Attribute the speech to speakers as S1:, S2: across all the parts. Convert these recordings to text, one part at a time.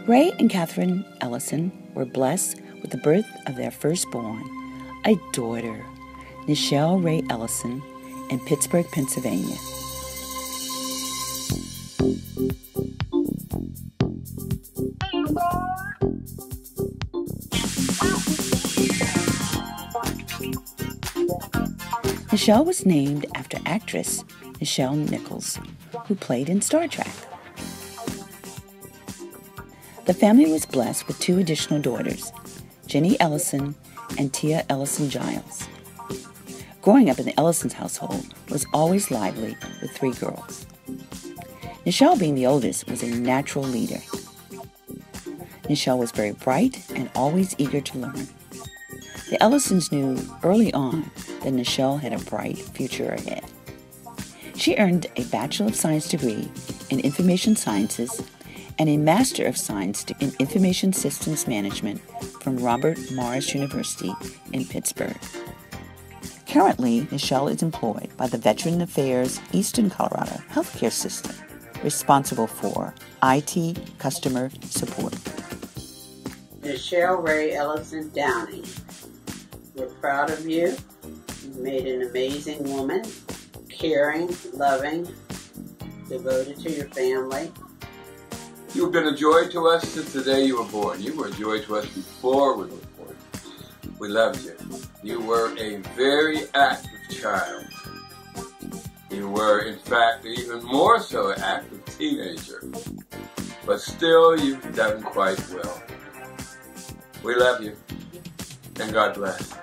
S1: Ray and Catherine Ellison were blessed with the birth of their firstborn, a daughter, Nichelle Ray Ellison, in Pittsburgh, Pennsylvania. Nichelle was named after actress Nichelle Nichols, who played in Star Trek. The family was blessed with 2 additional daughters, Jenny Ellison and Tia Ellison Giles. Growing up in the Ellison's household was always lively with 3 girls. Nichelle, being the oldest, was a natural leader. Nichelle was very bright and always eager to learn. The Ellisons knew early on that Nichelle had a bright future ahead. She earned a Bachelor of Science degree in Information Sciences and a Master of Science in Information Systems Management from Robert Morris University in Pittsburgh. Currently, Nichelle is employed by the Veteran Affairs Eastern Colorado Healthcare System, responsible for IT customer support.
S2: Nichelle Ray Ellison Downing, we're proud of you. You've made an amazing woman, caring, loving, devoted to your family.
S3: You've been a joy to us since the day you were born. You were a joy to us before we were born. We loved you. You were a very active child. You were, in fact, even more so an active teenager. But still, you've done quite well. We love you, and God bless.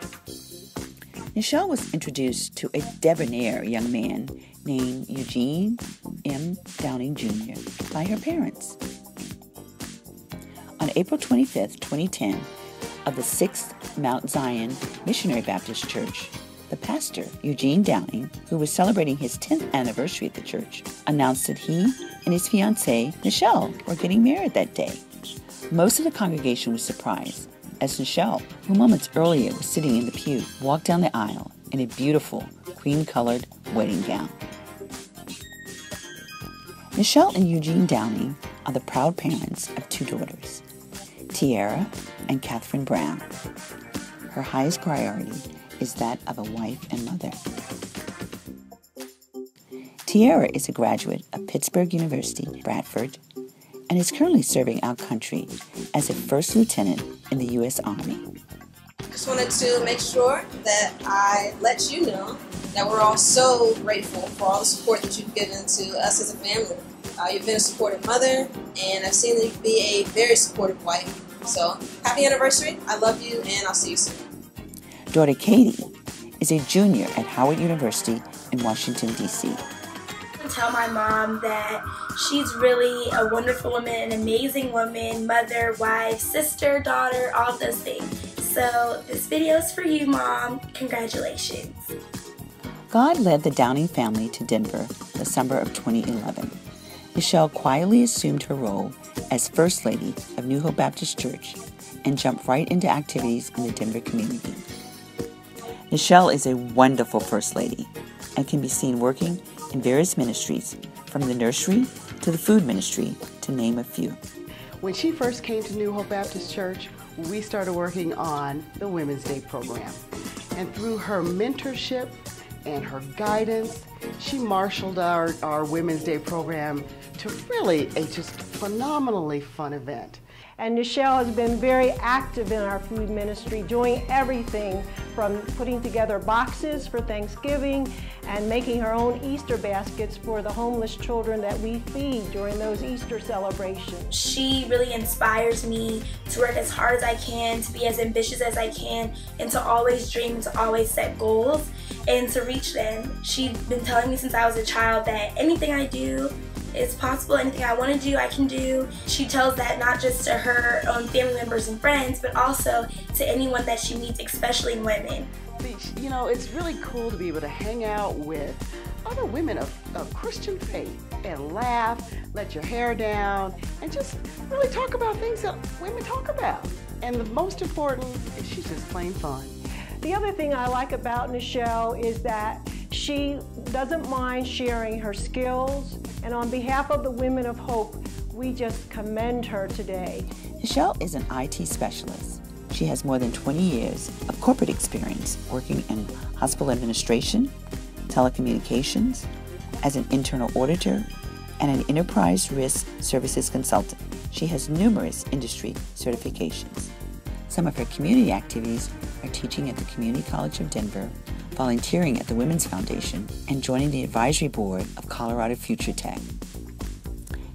S1: Nichelle was introduced to a debonair young man named Eugene M. Downing Jr. by her parents. On April 25, 2010, of the 6th Mount Zion Missionary Baptist Church, the pastor, Eugene Downing, who was celebrating his 10th anniversary at the church, announced that he and his fiancée, Nichelle, were getting married that day. Most of the congregation was surprised, as Nichelle, who moments earlier was sitting in the pew, walked down the aisle in a beautiful cream-colored wedding gown. Nichelle and Eugene Downing are the proud parents of 2 daughters, Tiara and Catherine Brown. Her highest priority is that of a wife and mother. Tiara is a graduate of Pittsburgh University, Bradford, and is currently serving our country as a first lieutenant in the U.S. Army.
S4: I just wanted to make sure that I let you know that we're all so grateful for all the support that you've given to us as a family. You've been a supportive mother, and I've seen you be a very supportive wife. So, happy anniversary. I love you, and I'll see you soon.
S1: Daughter Katie is a junior at Howard University in Washington, D.C.
S5: Tell my mom that she's really a wonderful woman, an amazing woman, mother, wife, sister, daughter, all those things. So this video is for you, Mom. Congratulations.
S1: God led the Downing family to Denver the summer of 2011. Nichelle quietly assumed her role as First Lady of New Hope Baptist Church and jumped right into activities in the Denver community. Nichelle is a wonderful First Lady and can be seen working in various ministries, from the nursery to the food ministry, to name a few.
S6: When she first came to New Hope Baptist Church, we started working on the Women's Day program. And through her mentorship and her guidance, she marshaled our Women's Day program to really a just phenomenally fun event.
S7: And Nichelle has been very active in our food ministry, doing everything from putting together boxes for Thanksgiving and making her own Easter baskets for the homeless children that we feed during those Easter celebrations.
S5: She really inspires me to work as hard as I can, to be as ambitious as I can, and to always dream, to always set goals, and to reach them. She's been telling me since I was a child that anything I do is possible, anything I want to do, I can do. She tells that not just to her own family members and friends, but also to anyone that she meets, especially women.
S6: You know, it's really cool to be able to hang out with other women of Christian faith and laugh, let your hair down, and just really talk about things that women talk about. And the most important is she's just plain fun.
S7: The other thing I like about Nichelle is that she doesn't mind sharing her skills, and on behalf of the Women of Hope, we just commend her today.
S1: Nichelle is an IT specialist. She has more than 20 years of corporate experience working in hospital administration, telecommunications, as an internal auditor, and an enterprise risk services consultant. She has numerous industry certifications. Some of her community activities are teaching at the Community College of Denver, volunteering at the Women's Foundation, and joining the advisory board of Colorado Future Tech.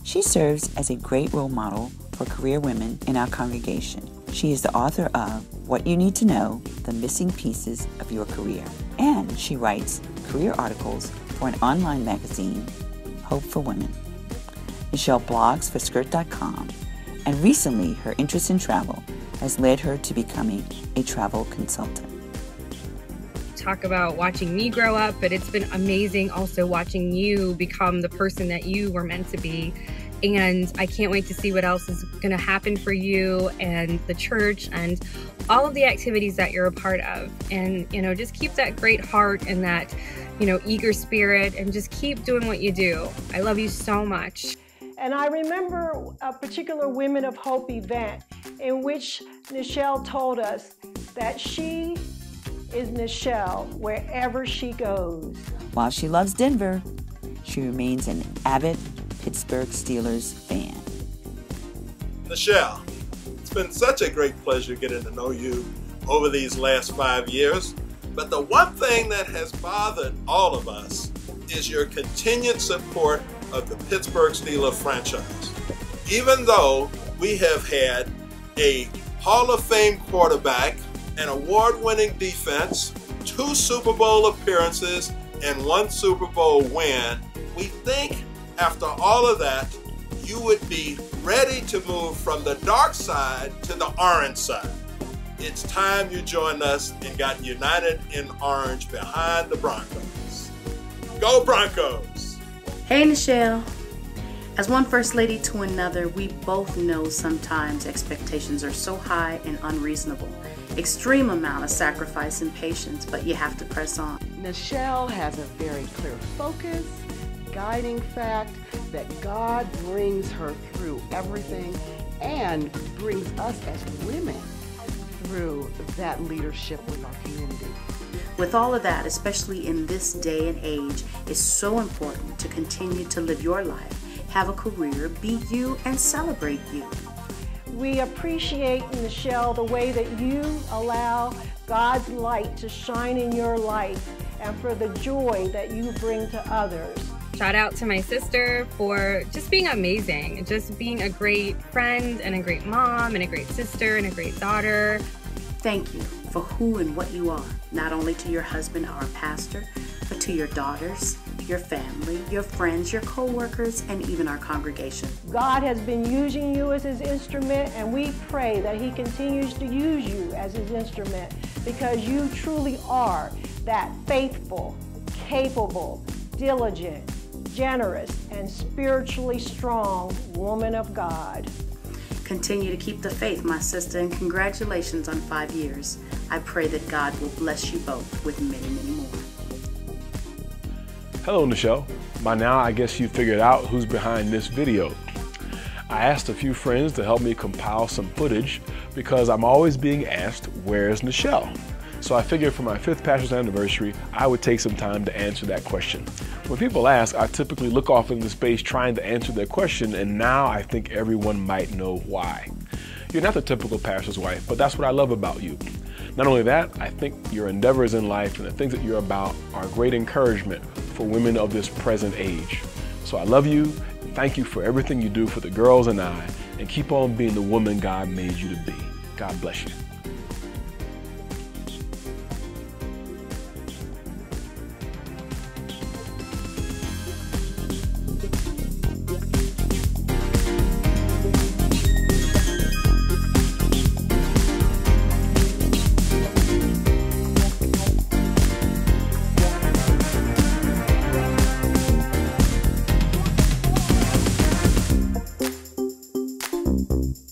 S1: She serves as a great role model for career women in our congregation. She is the author of What You Need to Know, The Missing Pieces of Your Career, and she writes career articles for an online magazine, Hope for Women. Nichelle blogs for Skirt.com, and recently her interest in travel has led her to becoming a travel consultant.
S8: Talk about watching me grow up, but it's been amazing also watching you become the person that you were meant to be. And I can't wait to see what else is going to happen for you and the church and all of the activities that you're a part of. And, you know, just keep that great heart and that, you know, eager spirit, and just keep doing what you do. I love you so much.
S7: And I remember a particular Women of Hope event in which Nichelle told us that she is Nichelle wherever she goes.
S1: While she loves Denver, she remains an avid Pittsburgh Steelers fan.
S9: Nichelle, it's been such a great pleasure getting to know you over these last 5 years, but the one thing that has bothered all of us is your continued support of the Pittsburgh Steelers franchise. Even though we have had a Hall of Fame quarterback, an award-winning defense, 2 Super Bowl appearances, and 1 Super Bowl win, we think after all of that, you would be ready to move from the dark side to the orange side. It's time you joined us and got united in orange behind the Broncos. Go Broncos!
S10: Hey Nichelle. As one First Lady to another, we both know sometimes expectations are so high and unreasonable. Extreme amount of sacrifice and patience, but you have to press on.
S6: Nichelle has a very clear focus, guiding fact that God brings her through everything and brings us as women through that leadership with our community.
S10: With all of that, especially in this day and age, it's so important to continue to live your life, have a career, be you, and celebrate you.
S7: We appreciate, Nichelle, the way that you allow God's light to shine in your life and for the joy that you bring to others.
S8: Shout out to my sister for just being amazing, just being a great friend and a great mom and a great sister and a great daughter.
S10: Thank you for who and what you are, not only to your husband, our pastor, but to your daughters, your family, your friends, your co-workers, and even our congregation.
S7: God has been using you as his instrument, and we pray that he continues to use you as his instrument, because you truly are that faithful, capable, diligent, generous, and spiritually strong woman of God.
S10: Continue to keep the faith, my sister, and congratulations on 5 years. I pray that God will bless you both with many, many more.
S11: Hello, Nichelle. By now, I guess you figured out who's behind this video. I asked a few friends to help me compile some footage because I'm always being asked, where's Nichelle? So I figured for my 5th pastor's anniversary, I would take some time to answer that question. When people ask, I typically look off into space trying to answer their question, and now I think everyone might know why. You're not the typical pastor's wife, but that's what I love about you. Not only that, I think your endeavors in life and the things that you're about are great encouragement for women of this present age. So I love you. Thank you for everything you do for the girls and I, and keep on being the woman God made you to be. God bless you.
S12: you.